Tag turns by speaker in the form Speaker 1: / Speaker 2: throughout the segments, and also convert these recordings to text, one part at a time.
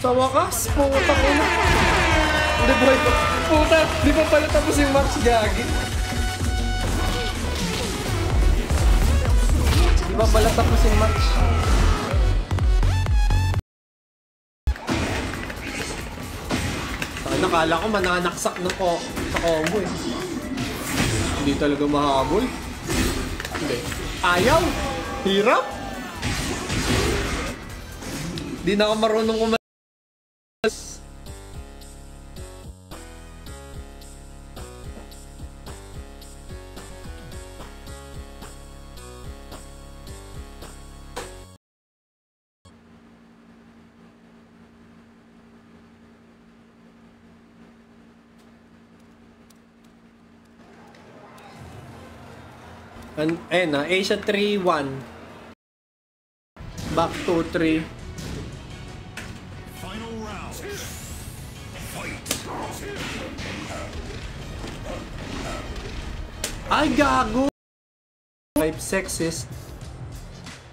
Speaker 1: Sa wakas, putang ina. Hindi ba ito? Puta, di ba pala tapos yung match, gagi? Di ba pala tapos yung match? Nakala ko mananaksak ng sa combo eh. Hindi talaga mahabol. Hindi. Ayaw! Hirap! Di na ako marunong kumalas. Ayun na, Asia 3-1. Back 2-3.
Speaker 2: Final round. Fight.
Speaker 1: Ay, gago! Type sexist.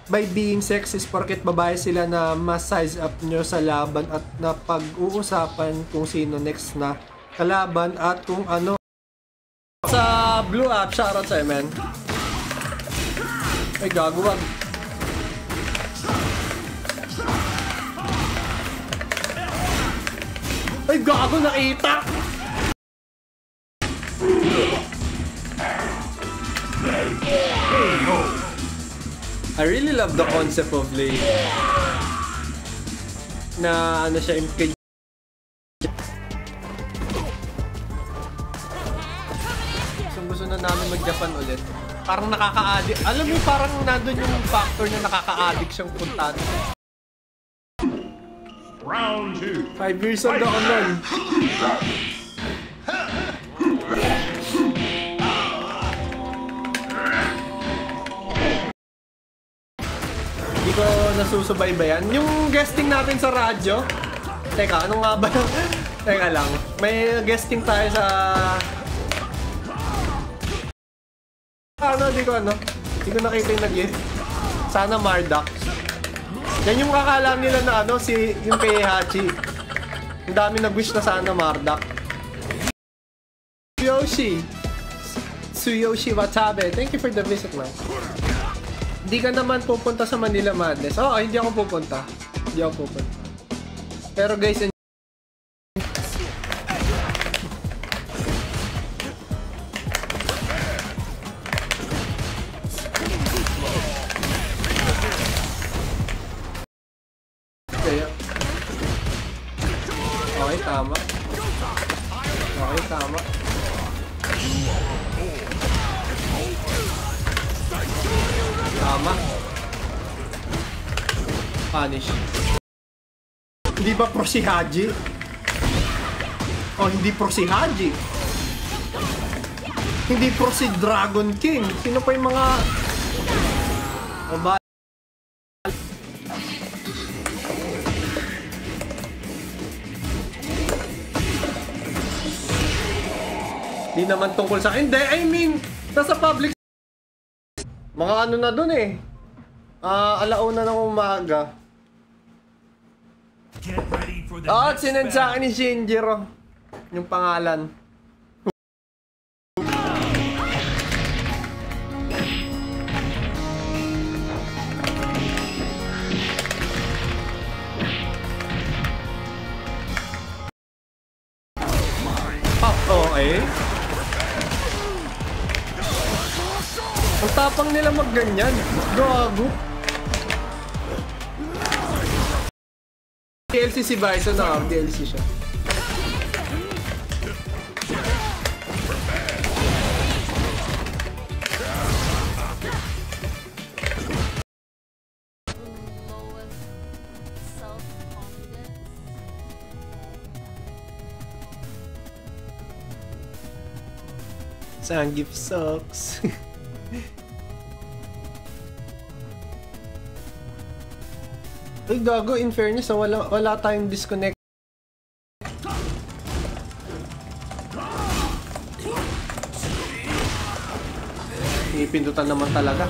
Speaker 1: By being sexist, porket babae sila na mas size up nyo sa laban at na pag-uusapan kung sino next na kalaban at kung ano. Sa Blue App, shoutout sa'yo, man. Ay, gago, wag. Ay, gago, nakita! I really love the concept of Lei. Na ano siya, gusto na namin mag-Japan ulit. Parang nakaka-addict. Alam mo, parang nandun yung factor na nakaka-addict siyang puntahan.
Speaker 2: Round 2.
Speaker 1: 5 years old ako nun. Hindi ko nasusubaybayan. Yung guesting natin sa radyo. Teka, ano nga ba? Teka lang. May guesting tayo sa... Hindi ko nakita yung nag-gift. Sana Mardak. Yan yung kakala nila na yung kay Hachi. Ang dami nag-wish na sana Mardak. Tsuyoshi Watabe, thank you for the visit, man. Hindi ka naman pupunta sa Manila Madness. Hindi ako pupunta. Pero guys, tama. Punish. Hindi ba pro si Haji? Hindi pro si Haji. Hindi pro si Dragon King. Sino pa yung mga... Di naman tungkol sa akin. Hindi, I mean, nasa public... Mga ano na dun eh. Alauna ng umaga. At sinend sa akin ni Shinjiro. Yung pangalan. Okay. Ang tapang nila magganyan. Gago. DLC si Bison na DLC siya. Zangief sucks. Ay gago, in fairness, wala tayong disconnect. Pindutan naman talaga.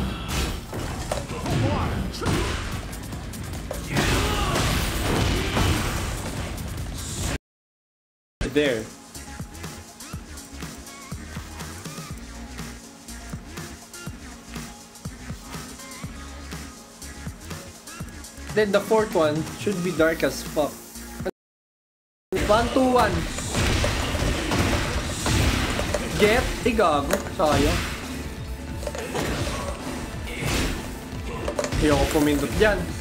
Speaker 1: there. Then the fourth one should be dark as fuck. 1-2-1. Get, igago, sayang. Hindi ako pumindot dyan.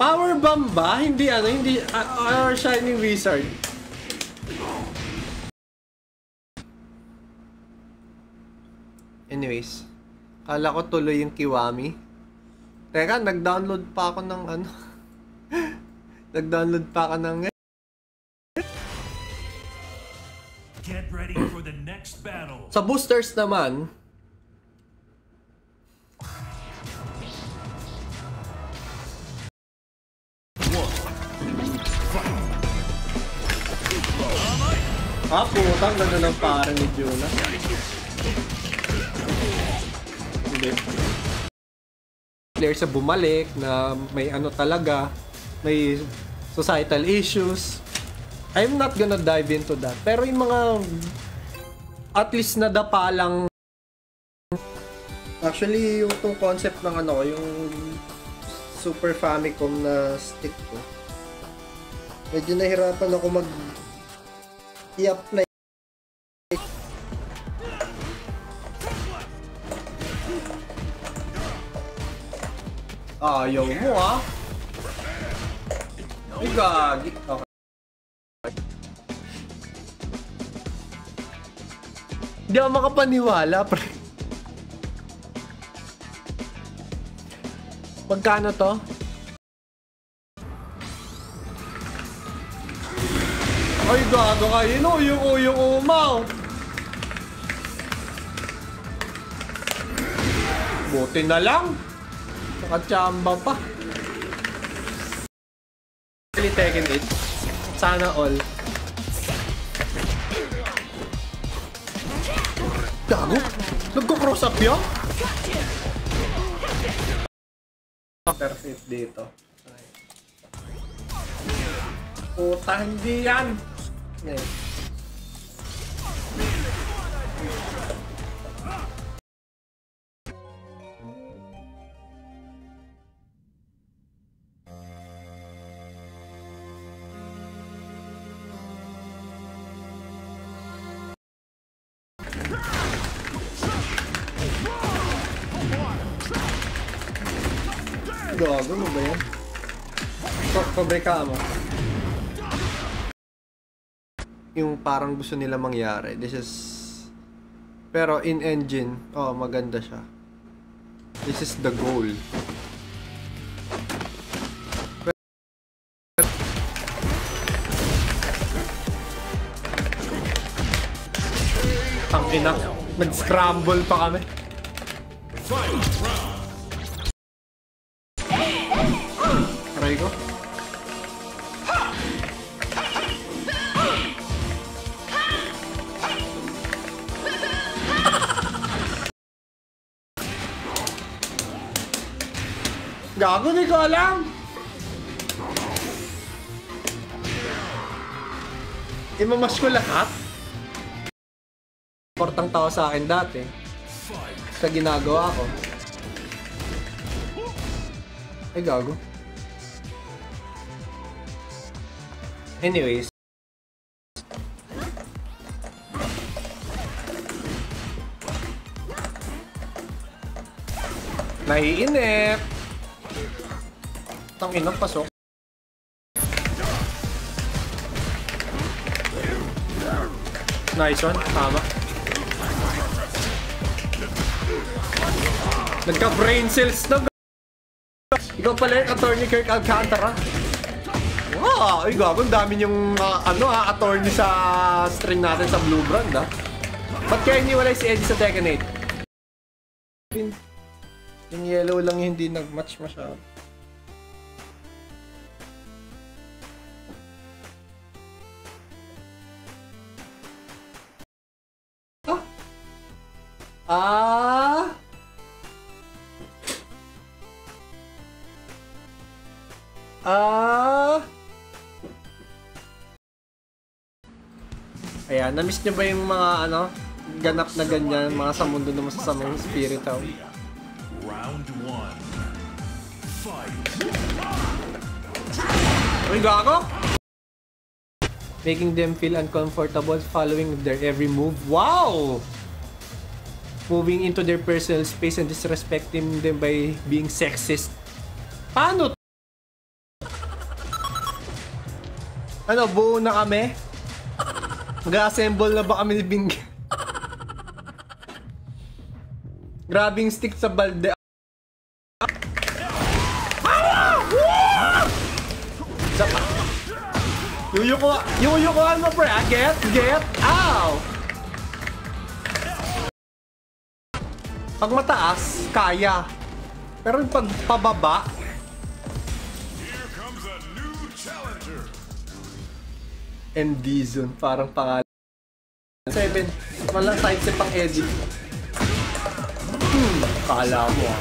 Speaker 1: Power bomb ba? Hindi ano, hindi or Shining Wizard. Anyways, kala ko tuloy yung Kiwami. Teka, nag-download pa ako ng ano. Nag-download pa ako ng
Speaker 2: Get ready for the next battle.
Speaker 1: sa boosters naman. Putang ganda ng parang ni Juna. Hindi. Players sa bumalik na may ano talaga, may societal issues. I'm not gonna dive into that. Pero yung mga at least nadapa lang. Actually, yung tong concept ng ano, yung Super Famicom na stick ko. Medyo nahirapan ako i-apply. Ayaw mo ah. Ay gagi. Okay. Hindi ako makapaniwala, pre. Magkano to? Ay, gago kayo. No, yung umaw. Buti na lang. Nakachamba pa. Really Tekken 8. Sana all. Gago? Nagko-cross up yun? Perfect dito. Puta, hindi yan. Gago mo ba yan? Pabrika mo. Yung parang gusto nila mangyari. This is... Pero in engine, oh maganda siya. This is the goal. Ang ina, nag-scramble pa kami. Aray ko. Gago, di ko alam. Imamash ko lahat. Portang tao sa akin dati. Sa ginagawa ko. Ay, gago. Anyways. Naiinip. Tang inang pasok. Nice one, tama. Nagka-brain cells na. Ikaw pala yung attorney Kirk Alcantara. Wow, ay gago, ang dami yung attorney sa string natin sa Blue Brand Ba't kaya iniwalay si Eddie sa Tekken 8? Yung yellow lang yung hindi nag-match masyado. Ah! Ayan, na-miss nyo ba yung mga ganap na ganyan, mga sa mundo na masasamang spiritaw?
Speaker 2: Round 1. Fight.
Speaker 1: Uy, gago! Making them feel uncomfortable following their every move. Wow! Moving into their personal space and disrespecting them by being sexist. Paano? Buo na kami? Mag-assemble na ba kami ni Bing? Grabbing stick sa balde. Yuyukuhan mo, pre. Get, ow! Pag mataas, kaya. Pero pag pababa,
Speaker 2: Here comes a new challenger.
Speaker 1: MD Zone, parang pangalan. 7, walang side pang edit. Kala mo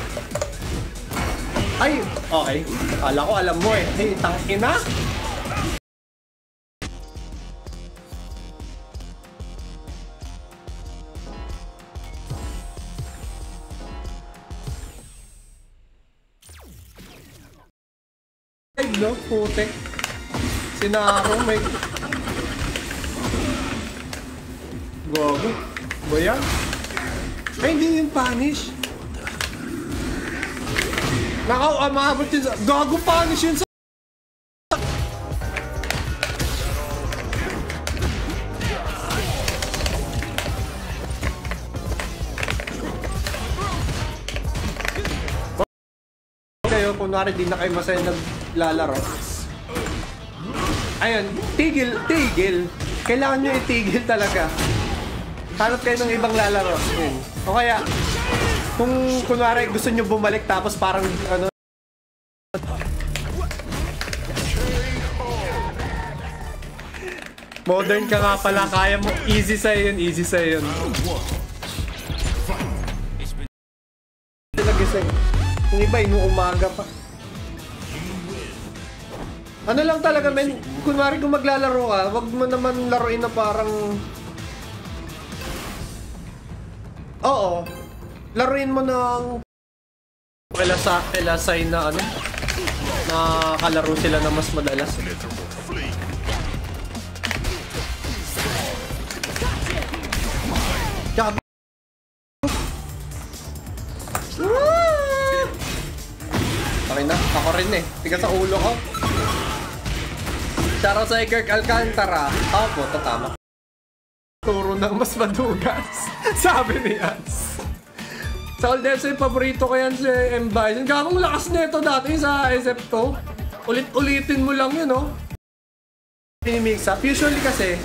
Speaker 1: Ay, okay. Kala ko alam mo eh. Hey, tangina. Ay, no, putek. Sinaro, may... Gago. Ba yan? Ay, hindi yung punish. Nakaw, maabot yun sa... Gago, punish yun sa... Kayo, kunwari di na kayo masaya naglalaro. Ayun, tigil. Kailangan nyo itigil talaga. Hanap kayo ng ibang lalaro. Yun. O kaya, kung kunwari gusto nyo bumalik tapos parang modern ka nga pala, kaya mo, easy sa'yo yun. Yung iba, inuumaga pa. Ano lang talaga, men, kunwari kung maglalaro ka, wag mo naman laruin na parang... Oo. Laruin mo ng... Elasay na na kalaro sila na mas madalas. Gabi. Okay na, ako rin eh. Tiga sa ulo ko. Shoutout sa Kirk Alcantara. Opo, tama. Turo ng mas madugas. Sabi ni Ans. Sa Old FC, paborito ko yan si M. Bison. Gagong lakas nito dati sa SF2. Ulit-ulitin mo lang yun, no? Pinimix up. Usually kasi,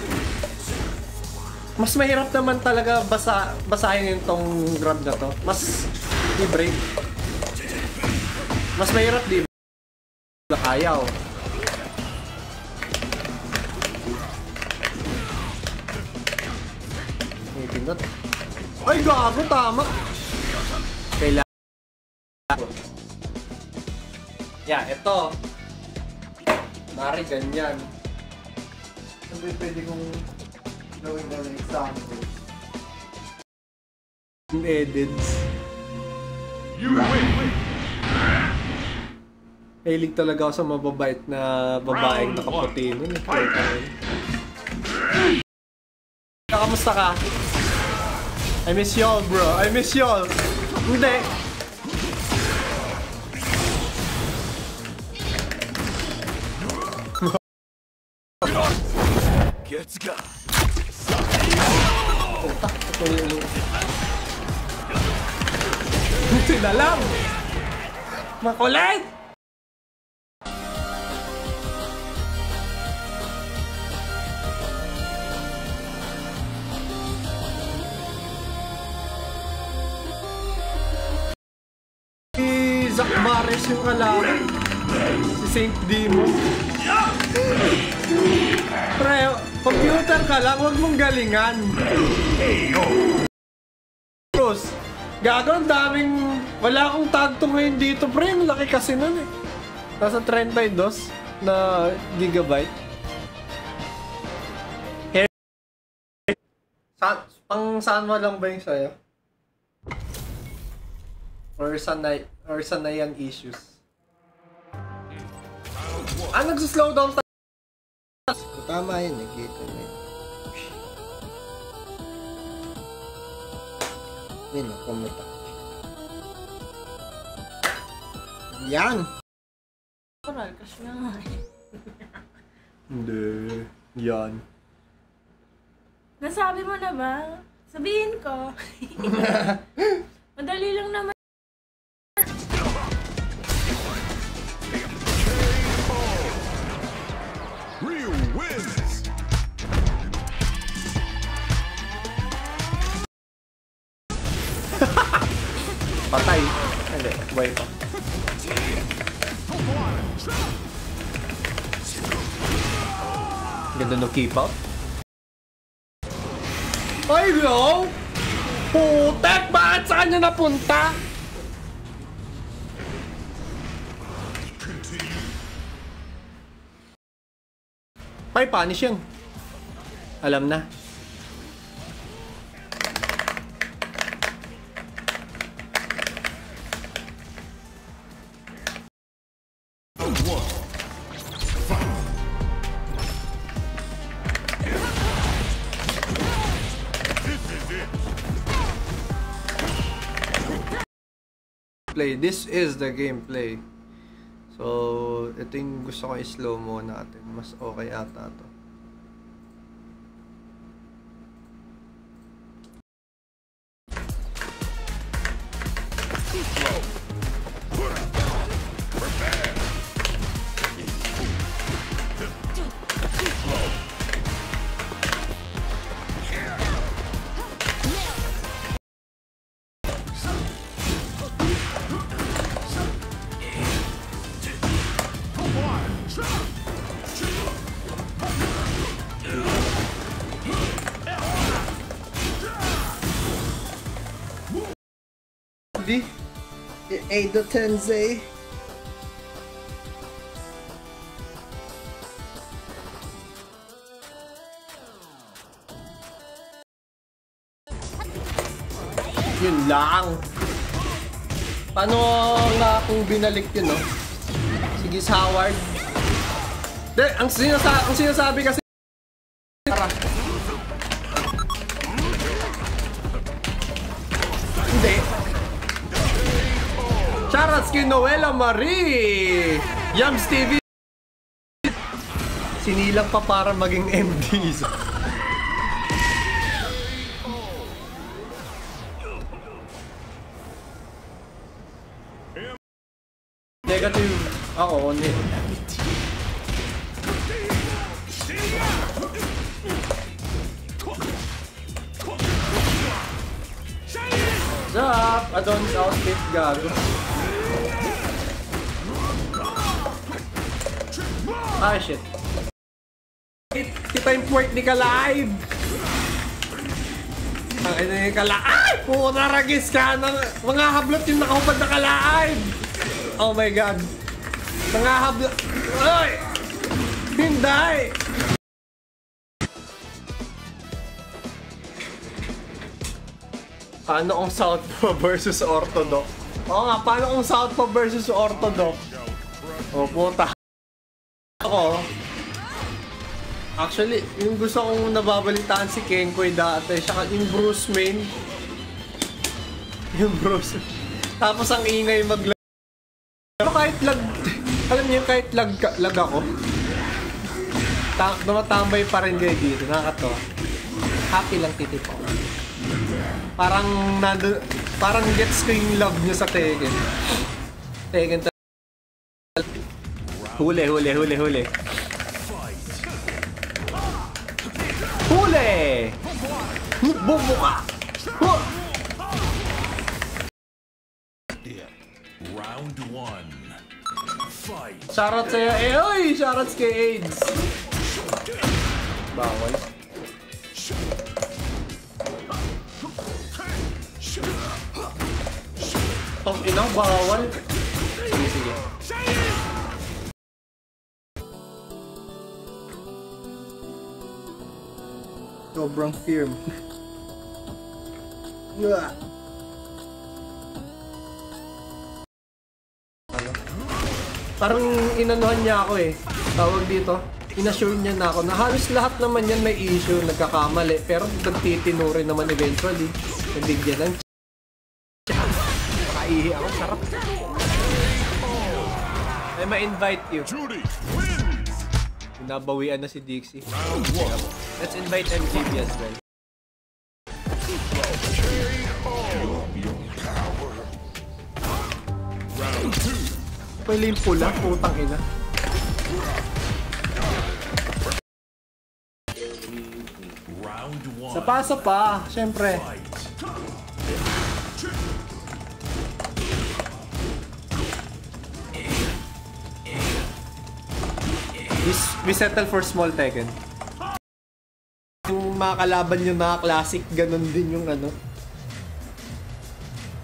Speaker 1: mas mahirap naman talaga basahin yung tong grab na to. Mas i-break. Mas mahirap, di ba? Kaya, oh. Pinot. Ay, gago, tama. Kailangan. Yeah, ito. Mari, ganyan. Ano ba pwede kong gawin na ng example? Edits.
Speaker 2: You win.
Speaker 1: Mahilig talaga ako sa mababait na babaeng nakaputi nun. Kamusta ka? I miss y'all, bro. I miss y'all. Hindi.
Speaker 2: Gets got.
Speaker 1: Buti na lang. Makulit! Mares yung kalaban. Si Saint Demon. Pre, computer ka lang, huwag mong galingan. Bros, gago, ang daming... Wala akong tagto ngayon dito, pre. Ang laki kasi nun eh. Nasa 32 na gigabyte. Pang saan mo lang ba yung sa'yo? Or sanayan issues? Nagsuslow down tayo. Tama yun, nakita mo yun. Yun, kumuta. Yan!
Speaker 3: Oral, kasi nga eh.
Speaker 1: Hindi. Yan.
Speaker 3: Nasabi mo na ba? Sabihin ko. Madali lang naman.
Speaker 2: Ryu wins.
Speaker 1: Patay. Hindi, buhay pa. Ganda no keep out. Ay, no! Putek! Bakit saan niya napunta? May punish yan. Alam na. This is the gameplay. So, ito yung gusto ko i-slow mo natin. Mas okay ata to. Eido Tensei. Yun lang. Paano nga kung binalik yun, no? Sige, Howard. De, ang sinasabi kasi para. Hindi. Shoutout kay Noela Marie! Yams TV! Sinilang pa para maging MDs. Negative ako, hindi. Zap! Adonis outfit gago. Ah, shit. Kita yung point ni Kalive! Ang ina ni Kalive! Ay! Puta ragis ka! Mga hablot yung nakahubad na Kalive! Oh my god! Mga hablot... Ay! Hindi! Paano kung Southpaw versus Orthodox? Oo nga, paano kung Southpaw versus Orthodox? Oh, puta. Ako, actually, yung gusto kong nababalitaan si Kenkoy dati, siya yung Bruce main. Yung Bruce. Tapos ang ingay maglag. Pero kahit lag, alam niyo kahit lag ako, tumatambay pa rin kayo dito, nakakatawa. Happy lang titip ako. Parang gets ko yung love niya sa Tekken. Tekken Huli! Huli! Bumuka!
Speaker 2: Round one. Fight.
Speaker 1: Shoutout sa'yo. Eh, oy! Shoutouts kay AIDS. Bawal. Tong ina, bawal. Sige, sige. Sobrang firm. Parang inanuhan niya ako eh. Tawag dito. Inassure niya na ako na halos lahat naman yan may issue, nagkakamali. Pero nagtitino rin naman eventually. Nabigyan ng kaihi ako, sarap. Ay, ma-invite you. Nabawian na si Dixie. Let's invite MGB as well. Pwede yung pula, putang ina. Sa pa, syempre. We settle for small Tekken. Yung mga kalaban nyo na classic, ganun din yung ano.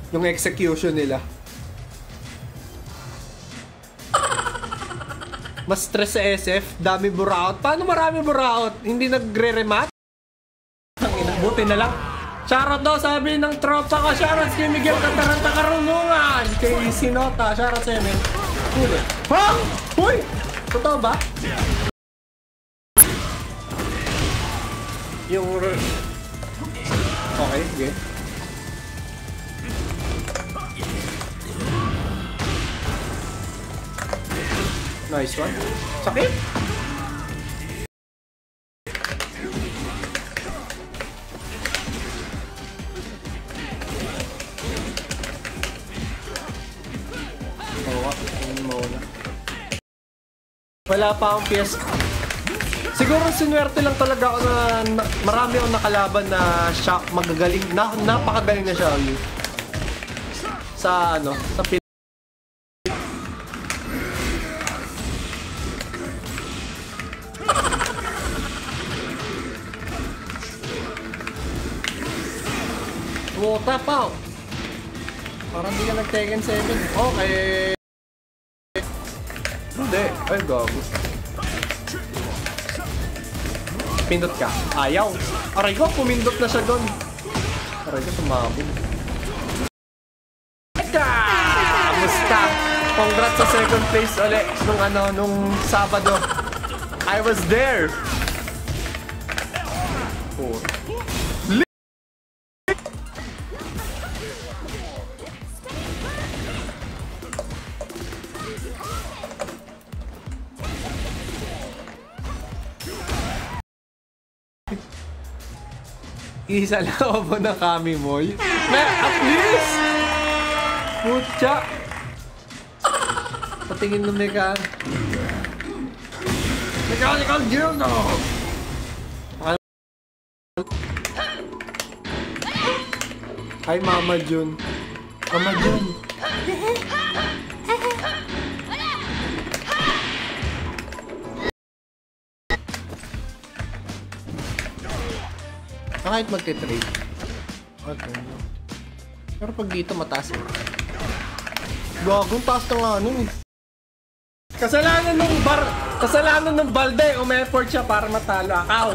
Speaker 1: Yung execution nila. Mas stress sa SF, dami buraot. Paano marami buraot? Hindi nagre-remat? Buti na lang. Shoutout daw, sabi ng tropa ko. Shoutout kay Miguel Cataranta Karunungan. Kay Sinota. Shoutout sa men. Ha? Uy! Totoo ba? Yung... Okay, okay. Nice one. Sakit! Wala pa akong PS. Siguro sinwerte lang talaga ako na marami akong nakalaban na siya magagaling, napakagaling na siya sa ano, sa Wota pa. Parang di ka nag-Tekken 7. Okay. Hindi. Ay, gago. Pindot ka. Ayaw. Aray ko, pumindot na siya doon. Aray ko, sumabog. Eka! Kamusta? Congrats sa second place ulit nung Sabado. I was there. Oh. Isa lang ako ng kami mo. At least! Putya! Patingin ng Mechanical gear no! Hi Mama Jun. Mama Jun. Kahit magte-trade. Okay. Pero pag dito mataas eh. Gagong taas na nga nun eh. Kasalanan ng Balde. Umeffort siya para matalo. Akaw.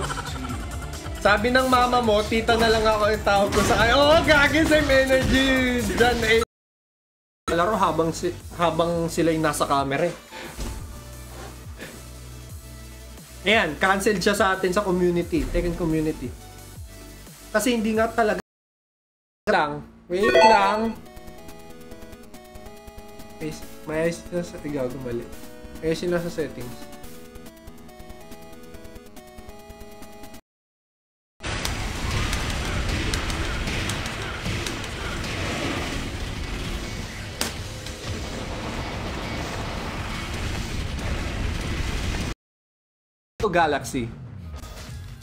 Speaker 1: Sabi ng mama mo, tita na lang ako yung tawag ko sa kanya. Oh, gagi, same energy. Diyan eh. Laro habang sila yung nasa camera eh. Ayan, cancelled siya sa atin sa community. Tekken community. Kasi hindi nga talaga lang. Wait lang. May ayos na sa tigaw mali. Ayos na sa settings. Galaxy.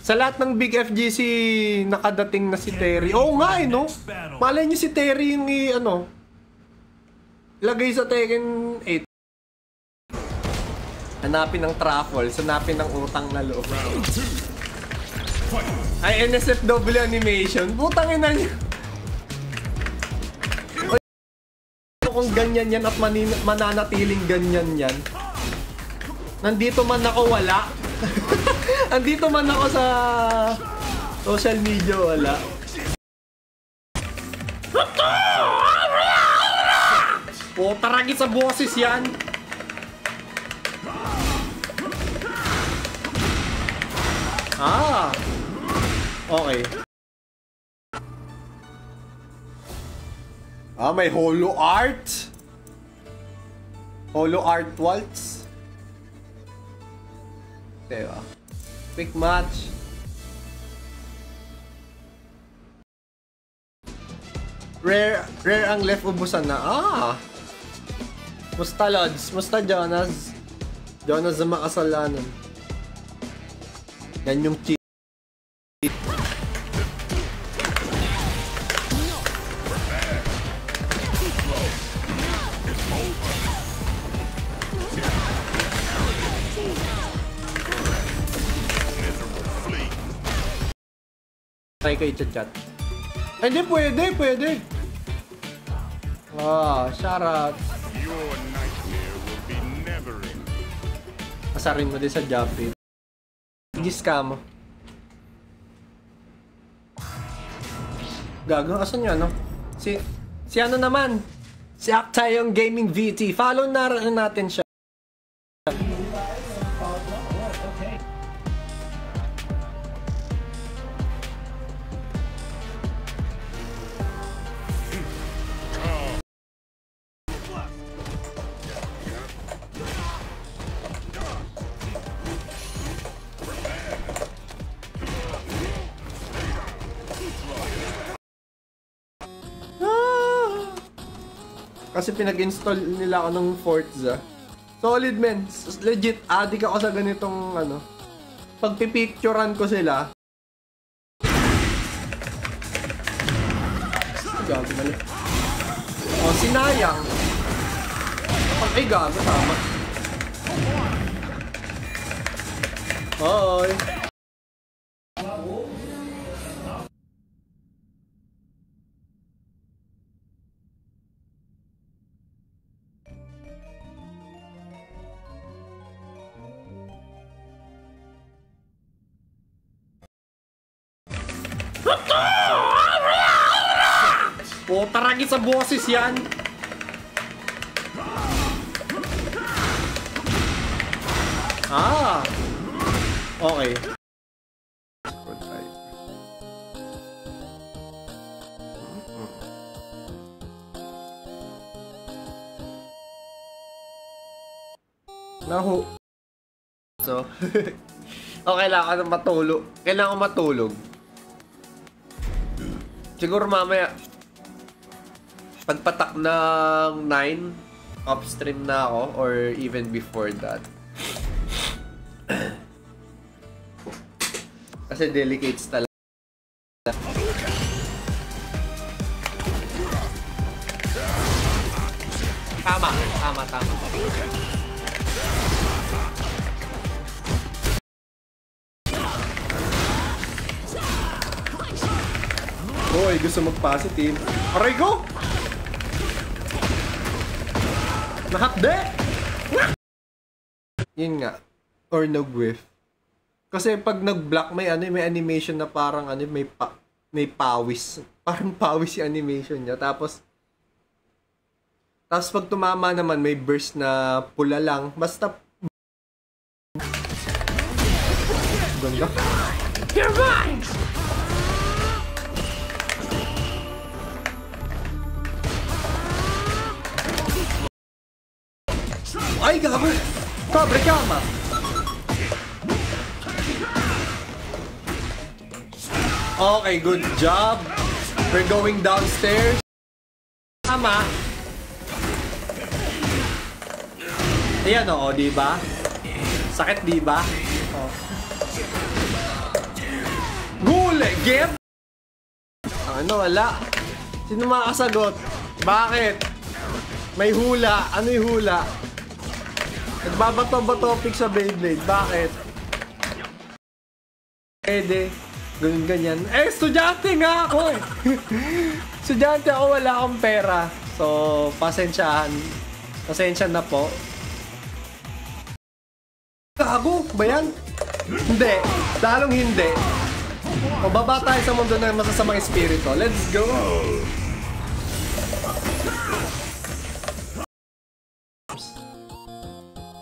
Speaker 1: Sa lahat ng big FGC nakadating na si Terry. Oo nga eh, no? Malay nyo si Terry yung Lagay sa Tekken 8. Hanapin ng truffles, hanapin ng utang na loob. Ay, NSFW animation. Putang ina niyo. Kung ganyan yan at mananatiling ganyan yan. Nandito man ako, wala. Nandito man ako sa social media, wala. Putaragi sa boses yan. Ah, okay. Ah, may holo art. Holo art waltz. Diba? Quick match. Rare ang left, ubusan na. Ah! Musta Lods? Musta Jonas? Jonas na makasalanan. Yan yung cheat. Try ko i-chat. Hindi, pwede. Ah, shoutout.
Speaker 4: Your nightmare will be never ending.
Speaker 1: Asarin mo din sa Jaffy. Gis ka mo. Gago, asan yun, no? Si ano naman? Si Actayong Gaming VT. Follow na rin natin siya. Kasi pinag-install nila ako ng Forza. Solid, men. Legit, addict ako sa ganitong ano. Pag pipicturean ko sila. Gago mali. Oh, sinayang. Ay, gago, tama. Hoy. Putaragi sa boses yan. Ah, okay. Nahu. So, okay lang ako matulog. Kailangan ko matulog. Siguro mamaya pagpatak ng 9 upstream na ako or even before that. Kasi delicates talaga. Tama. Hoy, gusto mag-positive. Aray ko! Nahakde! Yun nga. Or nag-whiff. Kasi pag nag-block, may animation na parang may pawis. Parang pawis yung animation niya. Tapos pag tumama naman, may burst na pula lang. Basta ganda. You're mine! Ay, gago! Cobre kama! Okay, good job! We're going downstairs. Tama! Ayan o, diba? Sakit, diba? Oh. Gule! Get! Ano, wala. Sino makasagot? Bakit? May hula. Ano yung hula? Nagbabato-bato pick sa Beyblade. Bakit? Pwede. Ganyan. Eh, estudyante nga ako eh. Estudyante ako, wala akong pera. So, pasensyahan. Pasensya na po. Gago ba yan? Hindi. Lalong hindi. O, baba tayo sa mundo ng masasamang espiritu. Let's go!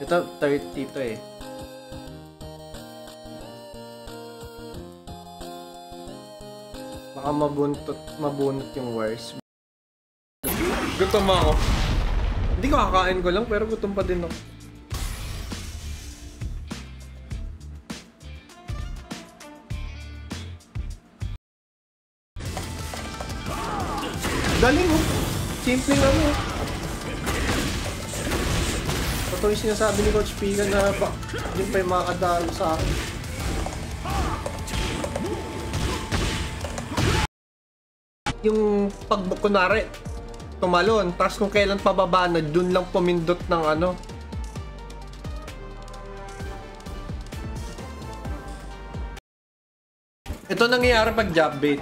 Speaker 1: Ito, 30 to eh. Baka mabunot yung wires. Gutom ako. Hindi ko kakain ko lang, pero gutom pa din ako. Galing oh. Simple lang oh. Ito yung sinasabi ni Coach Pika na yun pa yung makakadalo sa akin. Yung pag kunwari tumalon, tapos kung kailan pababa na dun lang pumindot ng ano. Ito nangyayari pag jab bait.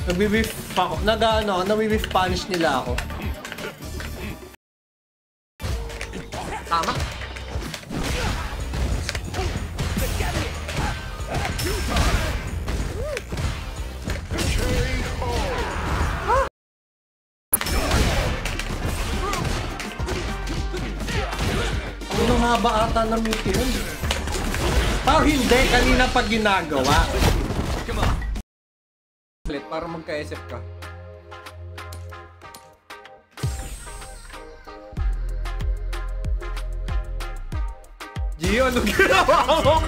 Speaker 1: Nagbi-whiff ako, nawi-whiff punish nila ako. Tama? Ang haba ata ng meeting yun. Pero hindi, kanina pag ginagawa. Para magka-SF ka. Gio, ano ginawa mo?